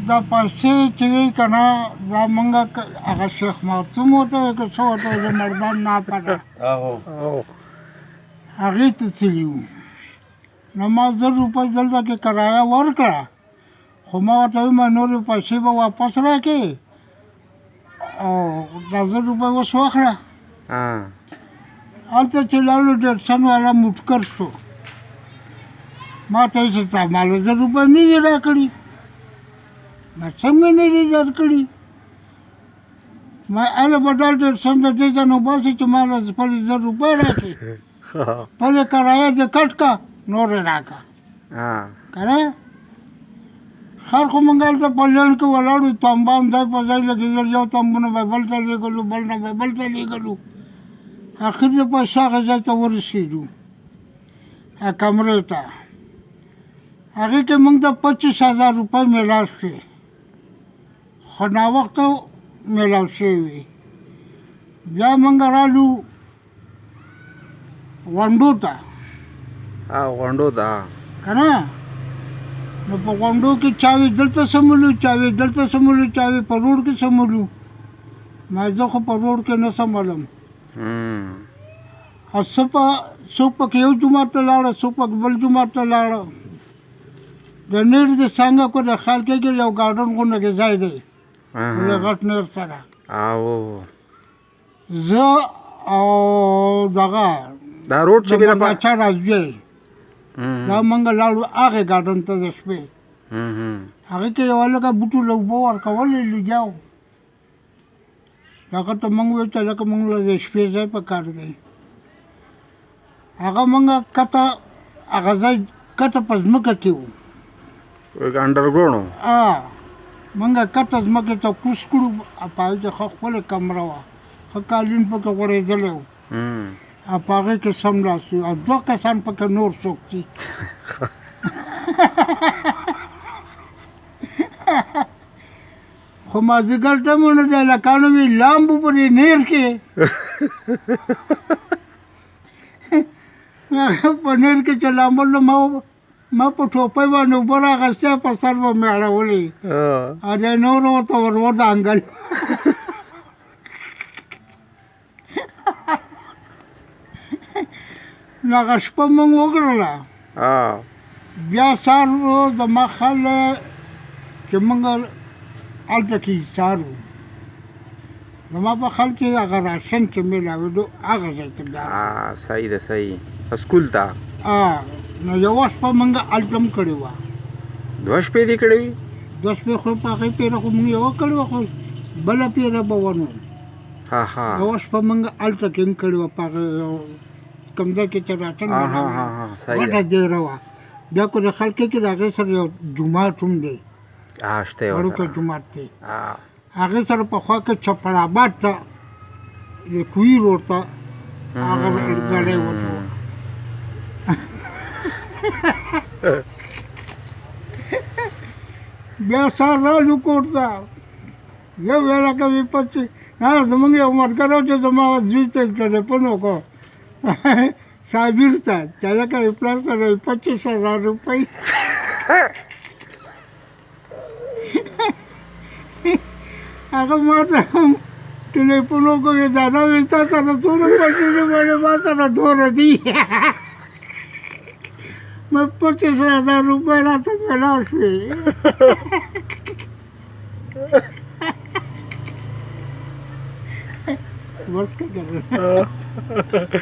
دا پیسې چې وي که نه دا موږ هغه شیخ معصوم ورته وایي که څه ورته وایي د مردان ناپډه هغې ته تللي وو نو ما 1000 روپۍ دلته کې کرایه ورکړه خو ما ورته ویل نورې پیسې به واپس راکړې او دا 1000 روپۍ اوس واخله هلته چې لاړو ډېرسن والا موټکر شو ما ته ویل چې تا ما 1000 روپۍ نه دي راکړي ما څنګه نه دي درکړي ما هله به ډال ډېرسن د دې ځای نه وباسي چې ما له خپلې 1000 روپۍ راکړي خپلې کرایه دې کټ کړه نورې راکړه که نه خیر خو موږ هلته په لڼ کې ولاړو تنبان ځای په ځای لګېدل یو تنبونه به بل ته لېږلو بل نه به بل ته لېږلو اخر د پیسې هغه ځای ته ورسېدو کمرې ته هغې کې موږ ته 25,000 روپۍ میلاو شوې خو ناوخته میلاو شوې وې بیا موږ رالو غونډو ته غونډو ته که نه نو په غونډو کې چاوې دلته سمولو چاوې دلته سمولو چاوې په روډ کې سمولو ما زه خو په روډ کې نه سمولم او څوک پکې یو جومات ته لاړه څوک پکې بل جومات ته لاړه د نیر د څنګه کو د خیال کې یو ګارډن غونډه کې ځای دی د غټ نیر سره زه او دغه دا روډ چې بیا باچا راځي دا موږ لاړو هغې ګارډن ته د شپې هغې کې یو لکه بوټو له اوبه ورکولې لګیاو هغه ته موږ ویل چې لکه موږ له د شپې ځای په کار دی هغه موږ کته هغه ځای کته په ځمکه کې وو انډرګراونډ موږ کته ځمکې ته کوز کړو په هغې کې ښه خپله کمره وه ښه قالین پکې غوړېدلی و او په هغې کې سملاستو او 2 کسان پکې نور څوک دي خو مازدیګر ټایمونه د هلکانو وي لامبو په دې نیر کې په نیر کې چې لامبل ما په ټوپۍ باندې اوبه راغستې په سر به مې اړولې او دی نور ورته ودانګل نو هغه شپه مونږ وکړله بیا سهار د ماښام چې مونږ هلته کې ایسار وو زما په خیال کې هغه راشن چې میلاوېدو هغه ځای ته بیا صحیح ده صحیح سکول ته نو یوه شپه مونږ هلته هم کړې وه 2 شپې دې کړې وي 2 شپې خو په هغې پیره خو مونږ یوه کړې وه خو بله پیره به ونه یوه شپه مونږ هلته کې هم کړې وه په هغې کوم ځای کې چې راشن غټه دیره وه بیا کو د خلکې کې د هغې سره یو جومات هم دی وړوکی جومات دی هغې سره په خوا کې چپړاباد ته د کوهي روډ ته هغه ګاډی ورته وه بیا سهار رالو کور ته یو ویله کوي زمونږ یو ملګری و چې زما زوی ته ټلیفون وکړو صابر ته چې هلکه پلار سره 25,000 روپۍ هغه ما ته ټلیفون وکړو دا نه وي ستا سره څومره پیسې دي ویلې ما سره دومره دي ما 25,000 روپۍ راته میلاو شوې بس که